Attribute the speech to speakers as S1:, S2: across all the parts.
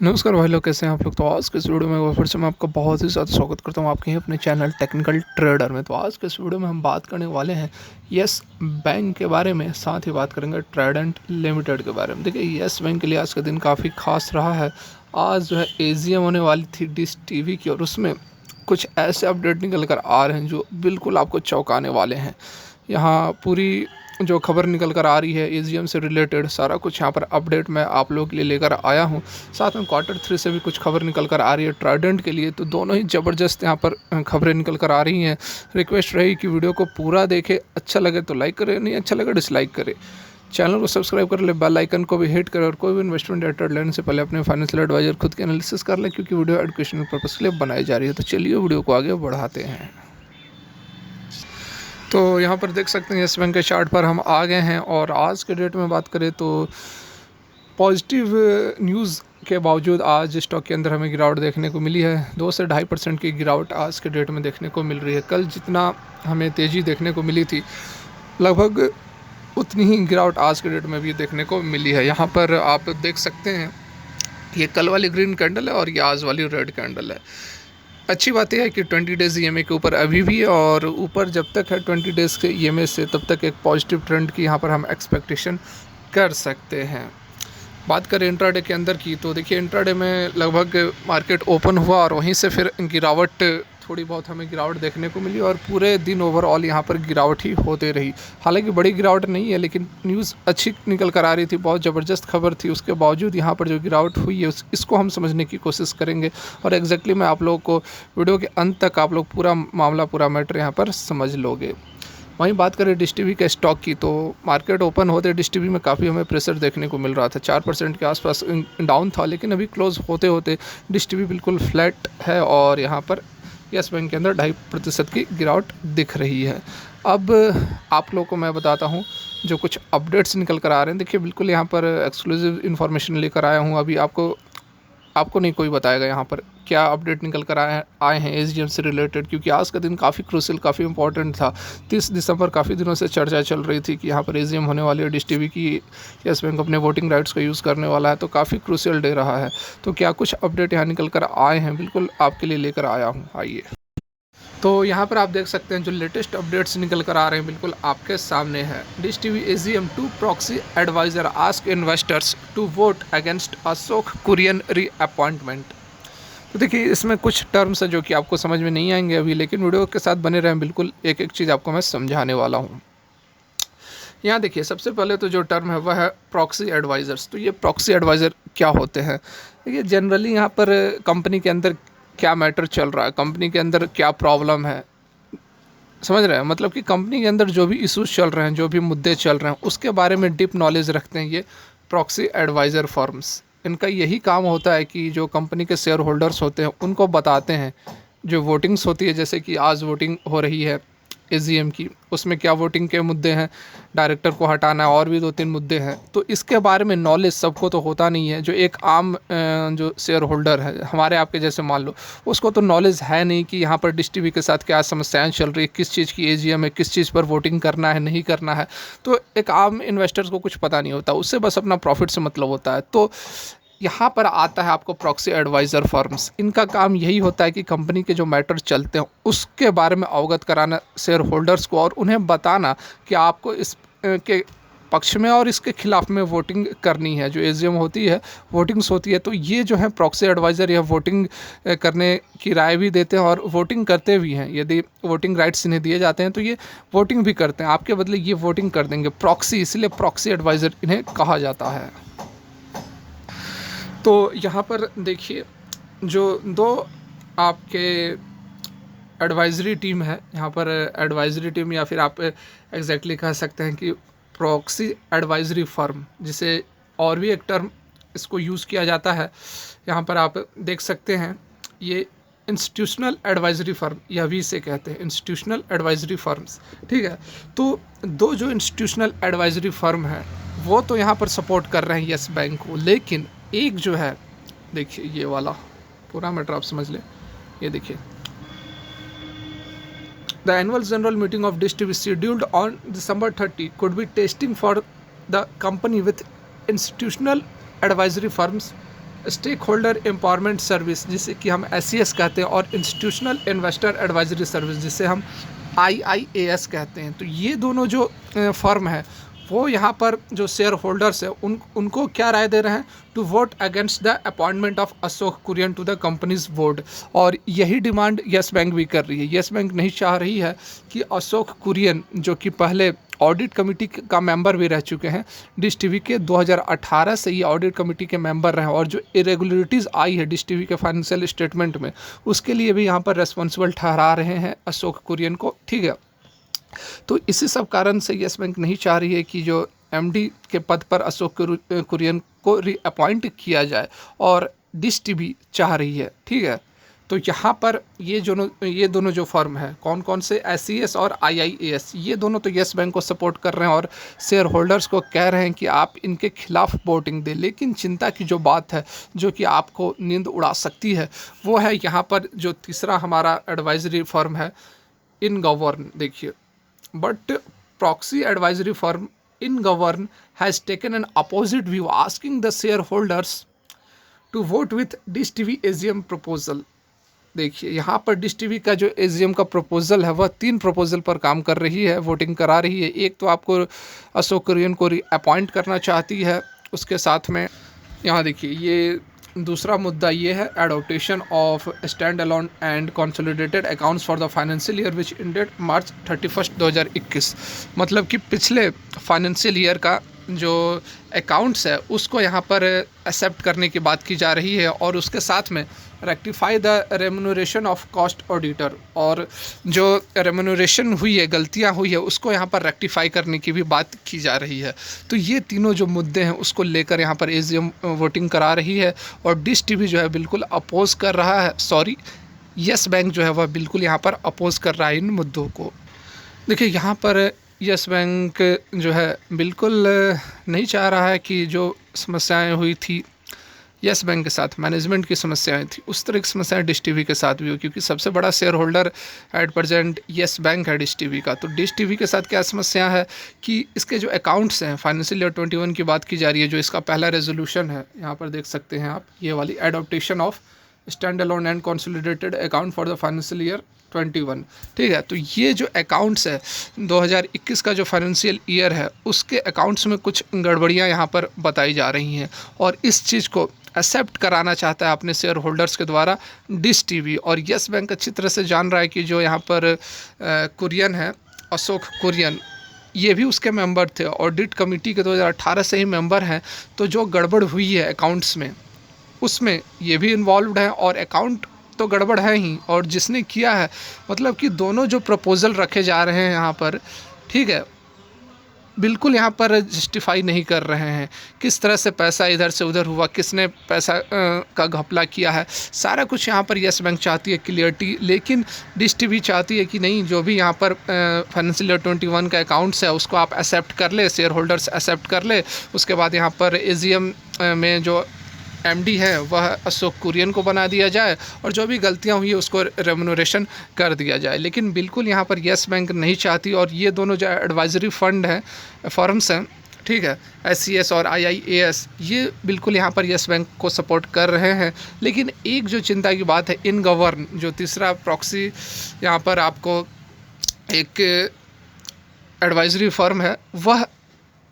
S1: नमस्कार भाई लोग, कैसे हैं आप लोग। तो आज के इस वीडियो में एक बार फिर से मैं आपका बहुत ही ज़्यादा स्वागत करता हूं आपके ही अपने चैनल टेक्निकल ट्रेडर में। तो आज के इस वीडियो में हम बात करने वाले हैं यस बैंक के बारे में, साथ ही बात करेंगे ट्राइडेंट लिमिटेड के बारे में। देखिए, यस बैंक के लिए आज का दिन काफ़ी खास रहा है। आज जो है एजीएम होने वाली थी डिश टीवी की, और उसमें कुछ ऐसे अपडेट निकल कर आ रहे हैं जो बिल्कुल आपको चौंकाने वाले हैं। यहाँ पूरी जो खबर निकल कर आ रही है एजीएम से रिलेटेड, सारा कुछ यहाँ पर अपडेट मैं आप लोगों के लिए लेकर आया हूँ। साथ में Q3 से भी कुछ खबर निकल कर आ रही है ट्राइडेंट के लिए। तो दोनों ही ज़बरदस्त यहाँ पर खबरें निकल कर आ रही हैं। रिक्वेस्ट रही कि वीडियो को पूरा देखें, अच्छा लगे तो लाइक करें, नहीं अच्छा लगे डिसलाइक करें। चैनल को सब्सक्राइब कर ले, बेल आइकन को भी हिट करें, और कोई भी इन्वेस्टमेंट या ट्रेड लेने से पहले अपने फाइनेंशियल एडवाइजर खुद के एनालिसिस कर ले, क्योंकि वीडियो एजुकेशनल पर्पज़ के लिए बनाई जा रही है। तो चलिए वीडियो को आगे बढ़ाते हैं। तो यहाँ पर देख सकते हैं यस बैंक के चार्ट पर हम आ गए हैं, और आज के डेट में बात करें तो पॉजिटिव न्यूज़ के बावजूद आज स्टॉक के अंदर हमें गिरावट देखने को मिली है। 2 से 2.5% की गिरावट आज के डेट में देखने को मिल रही है। कल जितना हमें तेज़ी देखने को मिली थी, लगभग उतनी ही गिरावट आज के डेट में भी देखने को मिली है। यहाँ पर आप देख सकते हैं, ये कल वाली ग्रीन कैंडल है और ये आज वाली रेड कैंडल है। अच्छी बात यह है कि 20 डेज़ ईएमए के ऊपर अभी भी है, और ऊपर जब तक है 20 डेज़ के ईएमए से, तब तक एक पॉजिटिव ट्रेंड की यहाँ पर हम एक्सपेक्टेशन कर सकते हैं। बात करें इंट्राडे के अंदर की, तो देखिए इंट्राडे में लगभग मार्केट ओपन हुआ और वहीं से फिर गिरावट, थोड़ी बहुत हमें गिरावट देखने को मिली, और पूरे दिन ओवरऑल यहाँ पर गिरावट ही होते रही। हालांकि बड़ी गिरावट नहीं है, लेकिन न्यूज़ अच्छी निकल कर आ रही थी, बहुत ज़बरदस्त खबर थी। उसके बावजूद यहाँ पर जो गिरावट हुई है इसको हम समझने की कोशिश करेंगे, और एग्जैक्टली मैं आप लोगों को वीडियो के अंत तक आप लोग पूरा मामला, पूरा मैटर यहाँ पर समझ लोगे। वहीं बात करें डिश टीवी के स्टॉक की, तो मार्केट ओपन होते डिश टीवी में काफ़ी हमें प्रेशर देखने को मिल रहा था। 4% के आसपास डाउन था, लेकिन अभी क्लोज होते होते डिश टीवी बिल्कुल फ्लैट है, और यहाँ पर यस बैंक के अंदर 2.5% की गिरावट दिख रही है। अब आप लोगों को मैं बताता हूँ जो कुछ अपडेट्स निकल कर आ रहे हैं। देखिए, बिल्कुल यहाँ पर एक्सक्लूसिव इन्फॉर्मेशन लेकर आया हूँ। अभी आपको नहीं कोई बताएगा यहाँ पर क्या अपडेट निकल कर आए हैं एजीएम से रिलेटेड, क्योंकि आज का दिन काफ़ी क्रूशियल, काफ़ी इंपॉर्टेंट था। 30 दिसंबर काफ़ी दिनों से चर्चा चल रही थी कि यहाँ पर एजीएम होने वाली है डिश टीवी की, यस बैंक अपने वोटिंग राइट्स का यूज़ करने वाला है। तो काफ़ी क्रूशियल डे रहा है। तो क्या कुछ अपडेट यहाँ निकल कर आए हैं, बिल्कुल आपके लिए लेकर आया हूँ। आइए, तो यहाँ पर आप देख सकते हैं जो लेटेस्ट अपडेट्स निकल कर आ रहे हैं, बिल्कुल आपके सामने है। Dish TV AGM 2 proxy adviser ask investors to vote against Ashok Kurian re appointment. तो देखिए, इसमें कुछ टर्म्स हैं जो कि आपको समझ में नहीं आएंगे अभी, लेकिन वीडियो के साथ बने रहें, बिल्कुल एक एक चीज़ आपको मैं समझाने वाला हूँ। यहाँ देखिए, सबसे पहले तो जो टर्म है वह है प्रॉक्सी एडवाइज़र्स। तो ये प्रॉक्सी एडवाइज़र क्या होते हैं? देखिए, जनरली यहाँ पर कंपनी के अंदर क्या मैटर चल रहा है, कंपनी के अंदर क्या प्रॉब्लम है, समझ रहे हैं? मतलब कि कंपनी के अंदर जो भी इश्यूज चल रहे हैं, जो भी मुद्दे चल रहे हैं, उसके बारे में डीप नॉलेज रखते हैं ये प्रॉक्सी एडवाइज़र फर्म्स। इनका यही काम होता है कि जो कंपनी के शेयर होल्डर्स होते हैं उनको बताते हैं, जो वोटिंग्स होती है, जैसे कि आज वोटिंग हो रही है एजीएम की, उसमें क्या वोटिंग के मुद्दे हैं, डायरेक्टर को हटाना, और भी 2-3 मुद्दे हैं। तो इसके बारे में नॉलेज सबको तो होता नहीं है। जो एक आम जो शेयर होल्डर है, हमारे आपके जैसे मान लो, उसको तो नॉलेज है नहीं कि यहाँ पर डिश टीवी के साथ क्या समस्याएं चल रही है, किस चीज़ की एजीएम है, किस चीज़ पर वोटिंग करना है, नहीं करना है। तो एक आम इन्वेस्टर्स को कुछ पता नहीं होता, उससे बस अपना प्रॉफिट से मतलब होता है। तो यहाँ पर आता है आपको प्रॉक्सी एडवाइज़र फर्म्स। इनका काम यही होता है कि कंपनी के जो मैटर चलते हैं उसके बारे में अवगत कराना शेयर होल्डर्स को, और उन्हें बताना कि आपको इस के पक्ष में और इसके खिलाफ में वोटिंग करनी है। जो एजीएम होती है, वोटिंग्स होती है, तो ये जो है प्रॉक्सी एडवाइज़र, यह वोटिंग करने की राय भी देते हैं और वोटिंग करते भी हैं। यदि वोटिंग राइट्स इन्हें दिए जाते हैं तो ये वोटिंग भी करते हैं, आपके बदले ये वोटिंग कर देंगे। प्रॉक्सी, इसलिए प्रॉक्सी एडवाइज़र इन्हें कहा जाता है। तो यहाँ पर देखिए, जो 2 आपके एडवाइज़री टीम है, यहाँ पर एडवाइज़री टीम, या फिर आप एग्जैक्टली कह सकते हैं कि प्रॉक्सी एडवाइज़री फर्म, जिसे और भी एक टर्म इसको यूज़ किया जाता है। यहाँ पर आप देख सकते हैं, ये इंस्टीट्यूशनल एडवाइज़री फर्म, यह भी इसे कहते हैं, इंस्टीट्यूशनल एडवाइज़री फर्म्स। ठीक है, तो 2 जो इंस्टीट्यूशनल एडवाइज़री फर्म है वो तो यहाँ पर सपोर्ट कर रहे हैं यस बैंक को, लेकिन एक जो है, देखिए ये वाला पूरा मैटर आप समझ लें। ये देखिए, the annual general meeting of dish TV scheduled on December 30 could be testing for the company with institutional advisory firms stake holder empowerment service जिसे कि हम SES कहते हैं, और इंस्टीट्यूशनल इन्वेस्टर एडवाइजरी सर्विस जिसे हम IIAS कहते हैं। तो ये दोनों जो फर्म है वो यहाँ पर जो शेयर होल्डर्स है उनको क्या राय दे रहे हैं, to vote against the appointment of Ashok Kurian to the company's board. और यही डिमांड येस बैंक भी कर रही है। येस बैंक नहीं चाह रही है कि अशोक कुरियन, जो कि पहले ऑडिट कमेटी का मेंबर भी रह चुके हैं, डिश टीवी के 2018 से ये ऑडिट कमेटी के मेंबर रहे, और जो इरेगुलरिटीज़ आई है डिश टीवी के फाइनेंशियल स्टेटमेंट में, उसके लिए भी यहाँ पर रेस्पॉन्सिबल ठहरा रहे हैं अशोक कुरियन को। ठीक है, तो इसी सब कारण से येस बैंक नहीं चाह रही है कि जो MD के पद पर अशोक कुरियन को रीअपॉइंट किया जाए, और डिश टीवी चाह रही है। ठीक है, तो यहाँ पर ये दोनों जो फर्म है, कौन कौन से, SES और IIAS, ये दोनों तो येस बैंक को सपोर्ट कर रहे हैं और शेयर होल्डर्स को कह रहे हैं कि आप इनके खिलाफ वोटिंग दें। लेकिन चिंता की जो बात है, जो कि आपको नींद उड़ा सकती है, वो है यहाँ पर जो तीसरा हमारा एडवाइजरी फर्म है, InGovern। देखिए, but proxy advisory firm InGovern has taken an opposite view, asking the shareholders to vote with Dish TV AGM proposal। देखिए, यहाँ पर डिश टीवी का जो AGM का प्रपोजल है वह 3 प्रपोजल पर काम कर रही है, वोटिंग करा रही है। एक तो आपको अशोक कुरियन को अपॉइंट करना चाहती है, उसके साथ में यहाँ देखिए ये दूसरा मुद्दा ये है, adaptation of stand alone and consolidated accounts for the financial year which ended March 31, 2021। मतलब कि पिछले फाइनेंशियल ईयर का जो अकाउंट्स है उसको यहाँ पर एक्सेप्ट करने की बात की जा रही है, और उसके साथ में rectify the remuneration of cost auditor, और जो रेम्यूनरेशन हुई है, गलतियाँ हुई है, उसको यहाँ पर रेक्टिफाई करने की भी बात की जा रही है। तो ये तीनों जो मुद्दे हैं उसको लेकर यहाँ पर AGM वोटिंग करा रही है, और डिश टीवी जो है बिल्कुल अपोज कर रहा है, सॉरी येस बैंक जो है वह बिल्कुल यहाँ पर अपोज कर रहा है इन मुद्दों को। देखिए, यहाँ पर येस बैंक जो है बिल्कुल नहीं चाह रहा है कि जो समस्याएं हुई थी येस बैंक के साथ, मैनेजमेंट की समस्याएं थी, उस तरह की समस्याएं डिश टीवी के साथ भी हो, क्योंकि सबसे बड़ा share holder at present yes bank है डिश टीवी का। तो डिश टीवी के साथ क्या समस्या है कि इसके जो अकाउंट्स हैं, फाइनेंशियल ईयर 21 की बात की जा रही है, जो इसका पहला रेजोल्यूशन है, यहाँ पर देख सकते हैं आप, ये वाली adaptation of stand alone and consolidated account for the financial year 21। ठीक है, तो ये जो अकाउंट्स है 2021 का जो फाइनेंशियल ईयर है उसके अकाउंट्स में कुछ गड़बड़ियाँ यहाँ पर बताई जा रही हैं, और इस चीज़ को एक्सेप्ट कराना चाहता है अपने शेयर होल्डर्स के द्वारा डिश टीवी। और येस बैंक अच्छी तरह से जान रहा है कि जो यहाँ पर कुरियन है, अशोक कुरियन, ये भी उसके मेंबर थे, ऑडिट कमेटी के 2018 से ही मेंबर हैं। तो जो गड़बड़ हुई है अकाउंट्स में उसमें ये भी इन्वॉल्व्ड है, और अकाउंट तो गड़बड़ है ही, और जिसने किया है, मतलब कि दोनों जो प्रपोजल रखे जा रहे हैं यहाँ पर, ठीक है, बिल्कुल यहाँ पर जस्टिफाई नहीं कर रहे हैं किस तरह से पैसा इधर से उधर हुआ, किसने पैसा का घपला किया है, सारा कुछ यहाँ पर येस बैंक चाहती है क्लियरिटी। लेकिन डिश टीवी चाहती है कि नहीं, जो भी यहाँ पर फाइनेंशियल ईयर 21 का अकाउंट्स है उसको आप एक्सेप्ट कर ले, शेयर होल्डर्स एक्सेप्ट कर ले, उसके बाद यहाँ पर AGM में जो MD है वह अशोक कुरियन को बना दिया जाए, और जो भी गलतियां हुई है उसको रेम्यूनरेशन कर दिया जाए। लेकिन बिल्कुल यहाँ पर येस बैंक नहीं चाहती, और ये दोनों जो एडवाइजरी फंड हैं, फर्म्स हैं, ठीक है, SES और IIAS, ये बिल्कुल यहाँ पर येस बैंक को सपोर्ट कर रहे हैं। लेकिन एक जो चिंता की बात है, InGovern जो तीसरा प्रॉक्सी यहाँ पर आपको एक एडवाइजरी फर्म है, वह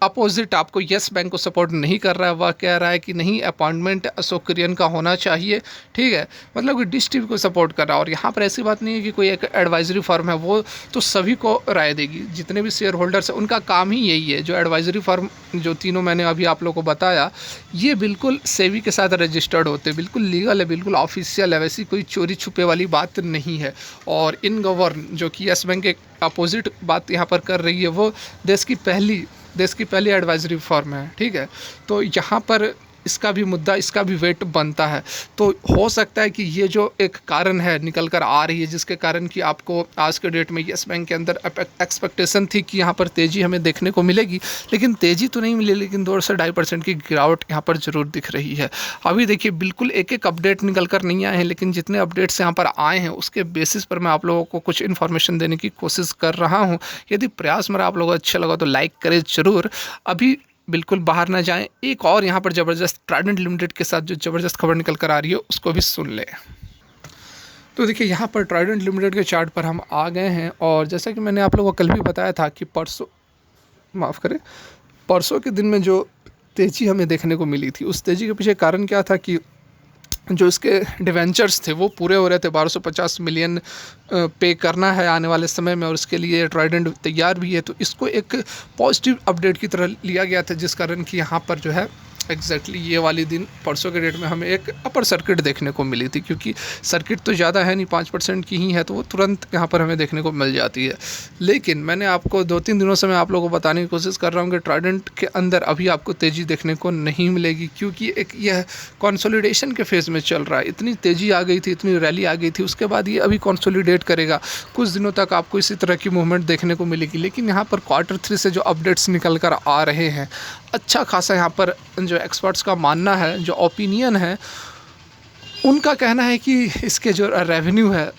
S1: अपोजिट आपको येस बैंक को सपोर्ट नहीं कर रहा है। वह कह रहा है कि नहीं, अपॉइंटमेंट अशोक कुरियन का होना चाहिए। ठीक है, मतलब कि डिश टीवी को सपोर्ट कर रहा है। और यहाँ पर ऐसी बात नहीं है कि कोई एक एडवाइजरी फर्म है, वो तो सभी को राय देगी, जितने भी शेयर होल्डर्स हैं उनका काम ही यही है। जो एडवाइजरी फर्म जो तीनों मैंने अभी आप लोगों को बताया, ये बिल्कुल सेबी के साथ रजिस्टर्ड होते हैं, बिल्कुल लीगल है, बिल्कुल ऑफिशियल है, वैसी कोई चोरी छुपे वाली बात नहीं है। और InGovern जो कि येस बैंक के अपोजिट बात यहाँ पर कर रही है, वो देश की पहली एडवाइजरी फर्म है। ठीक है, तो यहाँ पर इसका भी मुद्दा, इसका भी वेट बनता है। तो हो सकता है कि ये जो एक कारण है निकल कर आ रही है, जिसके कारण कि आपको आज के डेट में येस बैंक के अंदर एक्सपेक्टेशन थी कि यहाँ पर तेज़ी हमें देखने को मिलेगी, लेकिन तेज़ी तो नहीं मिली, लेकिन 2 से 2.5% की गिरावट यहाँ पर ज़रूर दिख रही है। अभी देखिए, बिल्कुल एक एक अपडेट निकल कर नहीं आए हैं, लेकिन जितने अपडेट्स यहाँ पर आए हैं उसके बेसिस पर मैं आप लोगों को कुछ इन्फॉर्मेशन देने की कोशिश कर रहा हूँ। यदि प्रयास मेरा आप लोगों को अच्छा लगा तो लाइक करें ज़रूर। अभी बिल्कुल बाहर ना जाएं। एक और यहाँ पर ज़बरदस्त ट्राइडेंट लिमिटेड के साथ जो ज़बरदस्त खबर निकल कर आ रही है उसको भी सुन लें। तो देखिए यहाँ पर ट्राइडेंट लिमिटेड के चार्ट पर हम आ गए हैं और जैसा कि मैंने आप लोगों को कल भी बताया था कि परसों के दिन में जो तेज़ी हमें देखने को मिली थी, उस तेज़ी के पीछे कारण क्या था कि जो इसके डिवेंचर्स थे वो पूरे हो रहे थे। 1250 मिलियन पे करना है आने वाले समय में और इसके लिए ट्राइडेंट तैयार भी है। तो इसको एक पॉजिटिव अपडेट की तरह लिया गया था, जिस कारण कि यहाँ पर जो है एग्जैक्टली ये वाली दिन परसों के डेट में हमें एक अपर सर्किट देखने को मिली थी, क्योंकि सर्किट तो ज़्यादा है नहीं, 5% की ही है, तो वो तुरंत यहाँ पर हमें देखने को मिल जाती है। लेकिन मैंने आपको 2-3 दिनों से मैं आप लोगों को बताने की कोशिश कर रहा हूँ कि ट्राइडेंट के अंदर अभी आपको तेज़ी देखने को नहीं मिलेगी, क्योंकि एक यह कंसोलिडेशन के फेज़ में चल रहा है। इतनी तेज़ी आ गई थी, इतनी रैली आ गई थी, उसके बाद ये अभी कंसोलिडेट करेगा। कुछ दिनों तक आपको इसी तरह की मूवमेंट देखने को मिलेगी। लेकिन यहाँ पर Q3 से जो अपडेट्स निकल कर आ रहे हैं, अच्छा खासा यहाँ पर जो एक्सपर्ट्स का मानना है, जो ओपिनियन है, उनका कहना है कि इसके जो रेवेन्यू है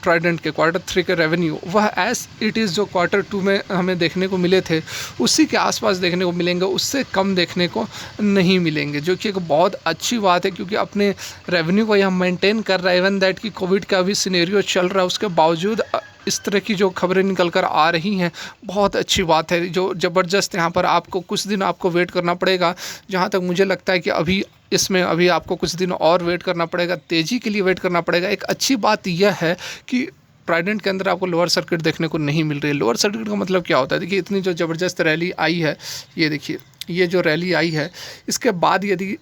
S1: ट्राइडेंट के Q3 के रेवेन्यू, वह एज इट इज़ जो Q2 में हमें देखने को मिले थे उसी के आसपास देखने को मिलेंगे, उससे कम देखने को नहीं मिलेंगे, जो कि एक बहुत अच्छी बात है, क्योंकि अपने रेवेन्यू को यह मेंटेन कर रहा है। इवन दैट कि कोविड का भी सिनेरियो चल रहा है, उसके बावजूद इस तरह की जो खबरें निकल कर आ रही हैं, बहुत अच्छी बात है। जो ज़बरदस्त यहाँ पर आपको कुछ दिन आपको वेट करना पड़ेगा। जहाँ तक मुझे लगता है कि अभी आपको कुछ दिन और वेट करना पड़ेगा, तेज़ी के लिए वेट करना पड़ेगा। एक अच्छी बात यह है कि ट्राइडेंट के अंदर आपको लोअर सर्किट देखने को नहीं मिल रही है। लोअर सर्किट का मतलब क्या होता है? देखिए, इतनी जो ज़बरदस्त रैली आई है, ये देखिए, ये जो रैली आई है, इसके बाद यदि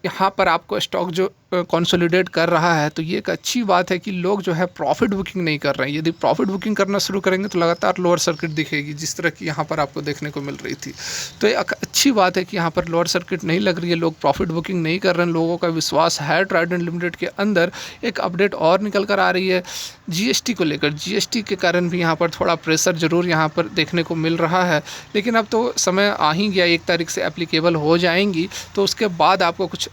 S1: यहाँ पर आपको स्टॉक जो कंसोलिडेट कर रहा है, तो ये एक अच्छी बात है कि लोग जो है प्रॉफिट बुकिंग नहीं कर रहे हैं। यदि प्रॉफिट बुकिंग करना शुरू करेंगे तो लगातार लोअर सर्किट दिखेगी, जिस तरह की यहाँ पर आपको देखने को मिल रही थी। तो एक अच्छी बात है कि यहाँ पर लोअर सर्किट नहीं लग रही है, लोग प्रॉफिट बुकिंग नहीं कर रहे हैं, लोगों का विश्वास है ट्राइडेंट लिमिटेड के अंदर। एक अपडेट और निकल कर आ रही है GST को लेकर। GST के कारण भी यहाँ पर थोड़ा प्रेशर ज़रूर यहाँ पर देखने को मिल रहा है, लेकिन अब तो समय आ ही गया, 1 तारीख से एप्लीकेबल हो जाएंगी, तो उसके बाद आपको कुछ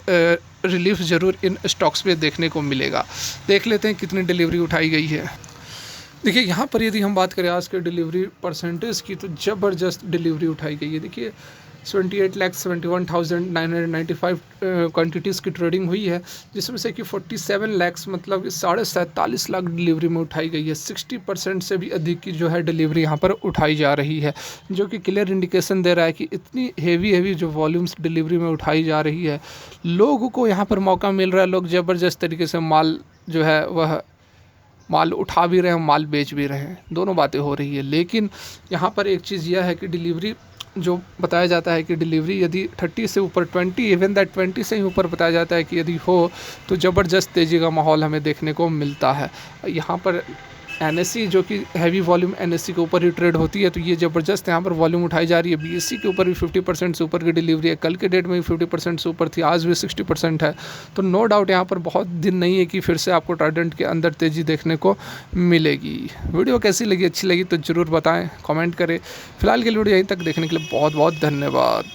S1: रिलीफ ज़रूर इन स्टॉक्स पे देखने को मिलेगा। देख लेते हैं कितनी डिलीवरी उठाई गई है। देखिए, यहाँ पर यदि हम बात करें आज के डिलीवरी परसेंटेज की, तो ज़बरदस्त डिलीवरी उठाई गई है। देखिए, 28,71,995 क्वान्टिटीज़ की ट्रेडिंग हुई है, जिसमें से कि 47 लाख मतलब 47.5 लाख डिलीवरी में उठाई गई है। 60% से भी अधिक की जो है डिलीवरी यहाँ पर उठाई जा रही है, जो कि क्लियर इंडिकेशन दे रहा है कि इतनी हेवी जो वॉल्यूम्स डिलीवरी में उठाई जा रही है, लोगों को यहाँ पर मौका मिल रहा है। लोग ज़बरदस्त तरीके से माल जो है वह माल उठा भी रहे हैं, माल बेच भी रहे हैं, दोनों बातें हो रही है। लेकिन यहाँ पर एक चीज़ यह है कि डिलीवरी जो बताया जाता है कि डिलीवरी यदि 30 से ऊपर 20, इवन दैट 20 से ही ऊपर बताया जाता है कि यदि हो तो ज़बरदस्त तेज़ी का माहौल हमें देखने को मिलता है। यहाँ पर NSE जो कि हैवी वॉल्यूम NSE के ऊपर ही ट्रेड होती है, तो ये ज़बरदस्त यहाँ पर वॉल्यूम उठाई जा रही है। BSE के ऊपर भी 50% से ऊपर की डिलीवरी है। कल के डेट में भी 50% से ऊपर थी, आज भी 60% है। तो नो डाउट यहाँ पर बहुत दिन नहीं है कि फिर से आपको ट्राइडेंट के अंदर तेज़ी देखने को मिलेगी। वीडियो कैसी लगी? अच्छी लगी तो ज़रूर बताएँ, कमेंट करें। फिलहाल के लिए वीडियो यहीं तक देखने के लिए बहुत बहुत धन्यवाद।